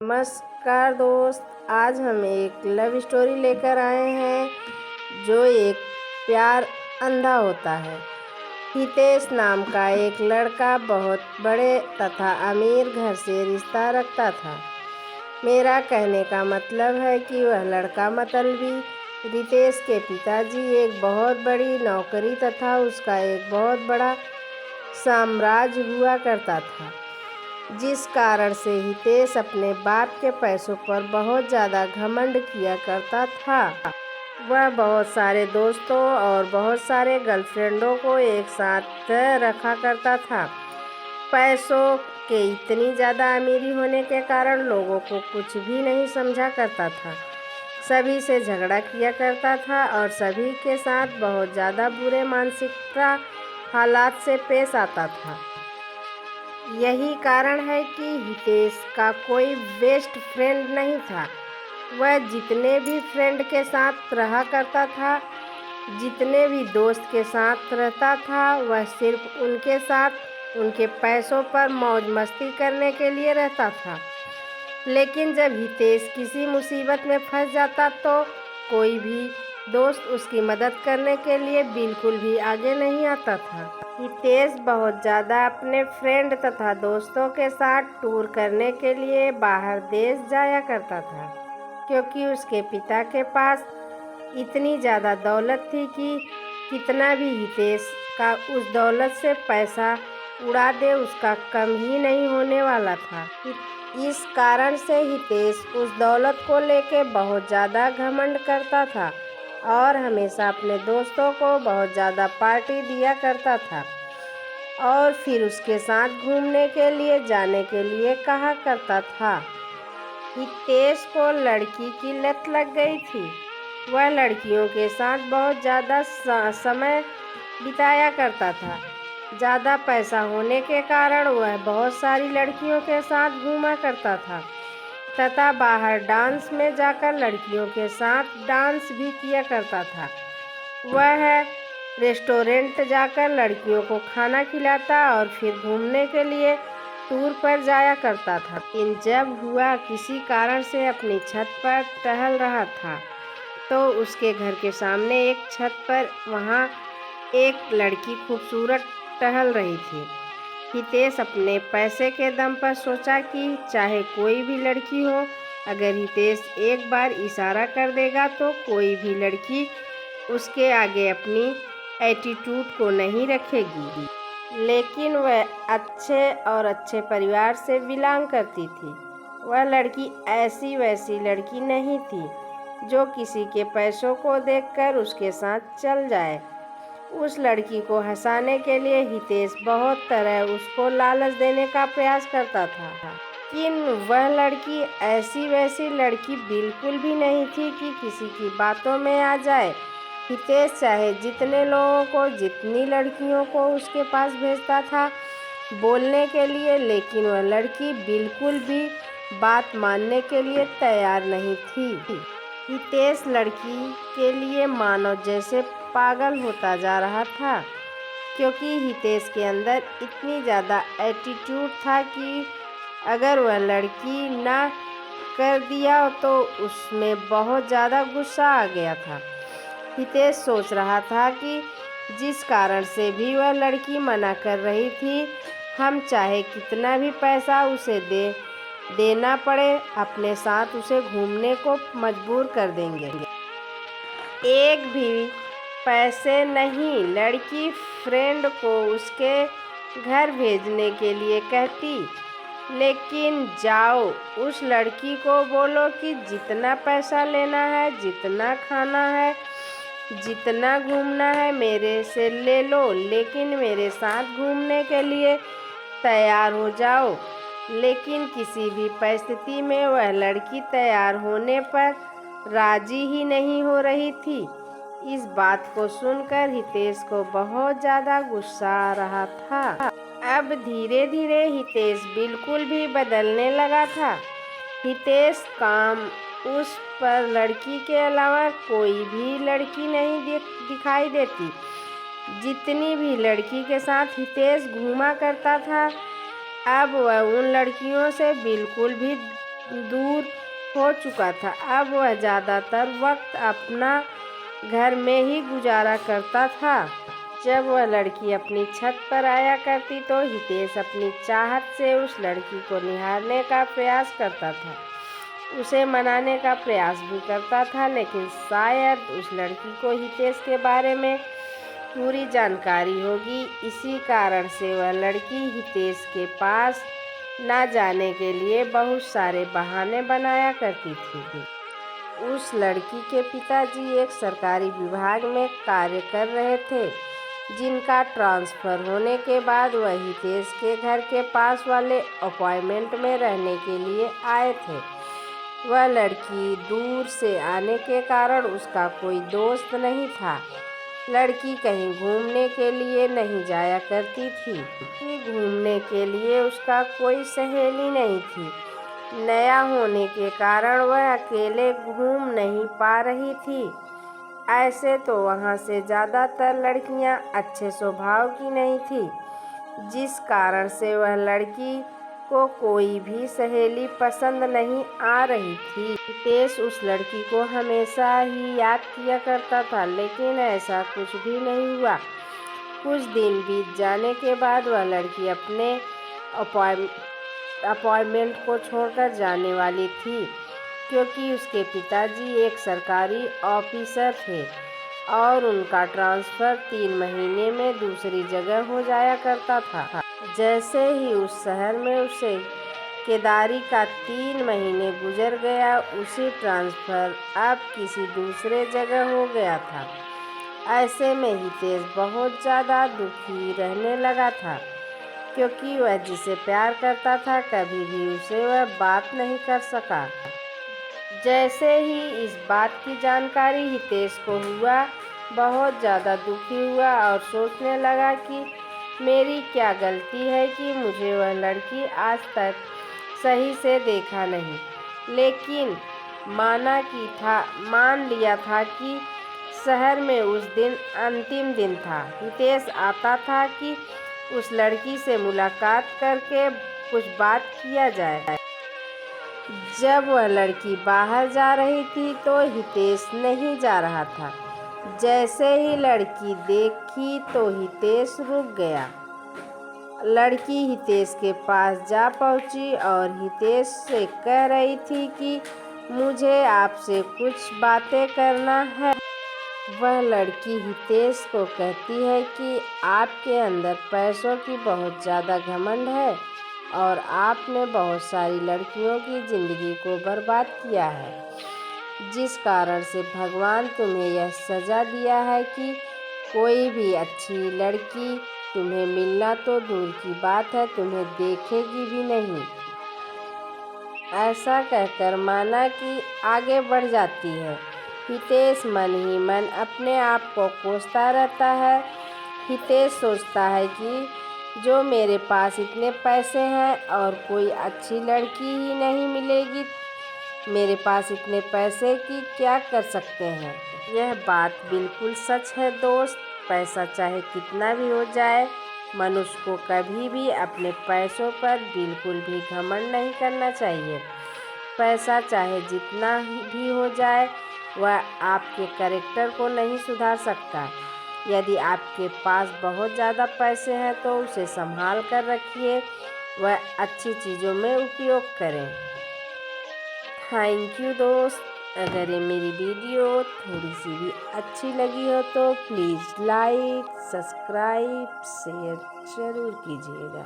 नमस्कार दोस्त, आज हम एक लव स्टोरी लेकर आए हैं जो एक प्यार अंधा होता है। हितेश नाम का एक लड़का बहुत बड़े तथा अमीर घर से रिश्ता रखता था। मेरा कहने का मतलब है कि वह लड़का मतलबी रितेश के पिताजी एक बहुत बड़ी नौकरी तथा उसका एक बहुत बड़ा साम्राज्य हुआ करता था, जिस कारण से हितेश अपने बाप के पैसों पर बहुत ज़्यादा घमंड किया करता था। वह बहुत सारे दोस्तों और बहुत सारे गर्लफ्रेंडों को एक साथ रखा करता था। पैसों के इतनी ज़्यादा अमीरी होने के कारण लोगों को कुछ भी नहीं समझा करता था। सभी से झगड़ा किया करता था और सभी के साथ बहुत ज़्यादा बुरे मानसिकता हालात से पेश आता था। यही कारण है कि हितेश का कोई बेस्ट फ्रेंड नहीं था। वह जितने भी फ्रेंड के साथ रहा करता था, जितने भी दोस्त के साथ रहता था, वह सिर्फ उनके साथ उनके पैसों पर मौज मस्ती करने के लिए रहता था। लेकिन जब हितेश किसी मुसीबत में फंस जाता तो कोई भी दोस्त उसकी मदद करने के लिए बिल्कुल भी आगे नहीं आता था। हितेश बहुत ज़्यादा अपने फ्रेंड तथा दोस्तों के साथ टूर करने के लिए बाहर देश जाया करता था, क्योंकि उसके पिता के पास इतनी ज़्यादा दौलत थी कि कितना भी हितेश का उस दौलत से पैसा उड़ा दे उसका कम ही नहीं होने वाला था। इस कारण से हितेश उस दौलत को लेके बहुत ज़्यादा घमंड करता था और हमेशा अपने दोस्तों को बहुत ज़्यादा पार्टी दिया करता था और फिर उसके साथ घूमने के लिए जाने के लिए कहा करता था। हितेश को लड़की की लत लग गई थी। वह लड़कियों के साथ बहुत ज़्यादा समय बिताया करता था। ज़्यादा पैसा होने के कारण वह बहुत सारी लड़कियों के साथ घूमा करता था तथा बाहर डांस में जाकर लड़कियों के साथ डांस भी किया करता था। वह रेस्टोरेंट जाकर लड़कियों को खाना खिलाता और फिर घूमने के लिए टूर पर जाया करता था। लेकिन जब हुआ किसी कारण से अपनी छत पर टहल रहा था तो उसके घर के सामने एक छत पर वहाँ एक लड़की खूबसूरत टहल रही थी। हितेश अपने पैसे के दम पर सोचा कि चाहे कोई भी लड़की हो, अगर हितेश एक बार इशारा कर देगा तो कोई भी लड़की उसके आगे अपनी एटीट्यूड को नहीं रखेगी। लेकिन वह अच्छे परिवार से बिलोंग करती थी। वह लड़की ऐसी वैसी लड़की नहीं थी जो किसी के पैसों को देखकर उसके साथ चल जाए। उस लड़की को हंसाने के लिए हितेश बहुत तरह उसको लालच देने का प्रयास करता था, लेकिन वह लड़की ऐसी वैसी लड़की बिल्कुल भी नहीं थी कि किसी की बातों में आ जाए। हितेश चाहे जितने लोगों को, जितनी लड़कियों को उसके पास भेजता था बोलने के लिए, लेकिन वह लड़की बिल्कुल भी बात मानने के लिए तैयार नहीं थी। हितेश लड़की के लिए मानो जैसे पागल होता जा रहा था, क्योंकि हितेश के अंदर इतनी ज़्यादा एटीट्यूड था कि अगर वह लड़की ना कर दिया तो उसमें बहुत ज़्यादा गुस्सा आ गया था। हितेश सोच रहा था कि जिस कारण से भी वह लड़की मना कर रही थी, हम चाहे कितना भी पैसा उसे देना पड़े, अपने साथ उसे घूमने को मजबूर कर देंगे। एक भी पैसे नहीं, लड़की फ्रेंड को उसके घर भेजने के लिए कहती, लेकिन जाओ उस लड़की को बोलो कि जितना पैसा लेना है, जितना खाना है, जितना घूमना है मेरे से ले लो, लेकिन मेरे साथ घूमने के लिए तैयार हो जाओ। लेकिन किसी भी परिस्थिति में वह लड़की तैयार होने पर राजी ही नहीं हो रही थी। इस बात को सुनकर हितेश को बहुत ज़्यादा गुस्सा आ रहा था। अब धीरे धीरे हितेश बिल्कुल भी बदलने लगा था। हितेश काम उस पर लड़की के अलावा कोई भी लड़की नहीं दिखाई देती। जितनी भी लड़की के साथ हितेश घूमा करता था, अब वह उन लड़कियों से बिल्कुल भी दूर हो चुका था। अब वह ज़्यादातर वक्त अपना घर में ही गुजारा करता था। जब वह लड़की अपनी छत पर आया करती तो हितेश अपनी चाहत से उस लड़की को निहारने का प्रयास करता था, उसे मनाने का प्रयास भी करता था, लेकिन शायद उस लड़की को हितेश के बारे में पूरी जानकारी होगी। इसी कारण से वह लड़की हितेश के पास ना जाने के लिए बहुत सारे बहाने बनाया करती थी। उस लड़की के पिताजी एक सरकारी विभाग में कार्य कर रहे थे, जिनका ट्रांसफ़र होने के बाद वह हितेश के घर के पास वाले अपार्टमेंट में रहने के लिए आए थे। वह लड़की दूर से आने के कारण उसका कोई दोस्त नहीं था। लड़की कहीं घूमने के लिए नहीं जाया करती थी। घूमने के लिए उसका कोई सहेली नहीं थी। नया होने के कारण वह अकेले घूम नहीं पा रही थी। ऐसे तो वहाँ से ज़्यादातर लड़कियाँ अच्छे स्वभाव की नहीं थी, जिस कारण से वह लड़की को कोई भी सहेली पसंद नहीं आ रही थी। हितेश उस लड़की को हमेशा ही याद किया करता था, लेकिन ऐसा कुछ भी नहीं हुआ। कुछ दिन बीत जाने के बाद वह लड़की अपने अपॉइंटमेंट को छोड़कर जाने वाली थी, क्योंकि उसके पिताजी एक सरकारी ऑफिसर थे और उनका ट्रांसफ़र 3 महीने में दूसरी जगह हो जाया करता था। जैसे ही उस शहर में उसे केदारी का 3 महीने गुजर गया, उसी ट्रांसफ़र अब किसी दूसरे जगह हो गया था। ऐसे में हितेश बहुत ज़्यादा दुखी रहने लगा था, क्योंकि वह जिसे प्यार करता था कभी भी उसे वह बात नहीं कर सका। जैसे ही इस बात की जानकारी हितेश को हुआ, बहुत ज़्यादा दुखी हुआ और सोचने लगा कि मेरी क्या गलती है कि मुझे वह लड़की आज तक सही से देखा नहीं। लेकिन मान लिया था कि शहर में उस दिन अंतिम दिन था। हितेश आता था कि उस लड़की से मुलाकात करके कुछ बात किया जाए। जब वह लड़की बाहर जा रही थी तो हितेश नहीं जा रहा था। जैसे ही लड़की देखी तो हितेश रुक गया। लड़की हितेश के पास जा पहुंची और हितेश से कह रही थी कि मुझे आपसे कुछ बातें करना है। वह लड़की हितेश को कहती है कि आपके अंदर पैसों की बहुत ज़्यादा घमंड है और आपने बहुत सारी लड़कियों की ज़िंदगी को बर्बाद किया है, जिस कारण से भगवान तुम्हें यह सज़ा दिया है कि कोई भी अच्छी लड़की तुम्हें मिलना तो दूर की बात है, तुम्हें देखेगी भी नहीं। ऐसा कहकर माना कि आगे बढ़ जाती है। हितेश मन ही मन अपने आप को कोसता रहता है। हितेश सोचता है कि जो मेरे पास इतने पैसे हैं और कोई अच्छी लड़की ही नहीं मिलेगी, मेरे पास इतने पैसे की क्या कर सकते हैं। यह बात बिल्कुल सच है दोस्त। पैसा चाहे कितना भी हो जाए, मनुष्य को कभी भी अपने पैसों पर बिल्कुल भी घमंड नहीं करना चाहिए। पैसा चाहे जितना भी हो जाए, वह आपके कैरेक्टर को नहीं सुधार सकता। यदि आपके पास बहुत ज़्यादा पैसे हैं तो उसे संभाल कर रखिए, वह अच्छी चीज़ों में उपयोग करें। थैंक यू दोस्त। अगर ये मेरी वीडियो थोड़ी सी भी अच्छी लगी हो तो प्लीज़ लाइक, सब्सक्राइब, शेयर ज़रूर कीजिएगा।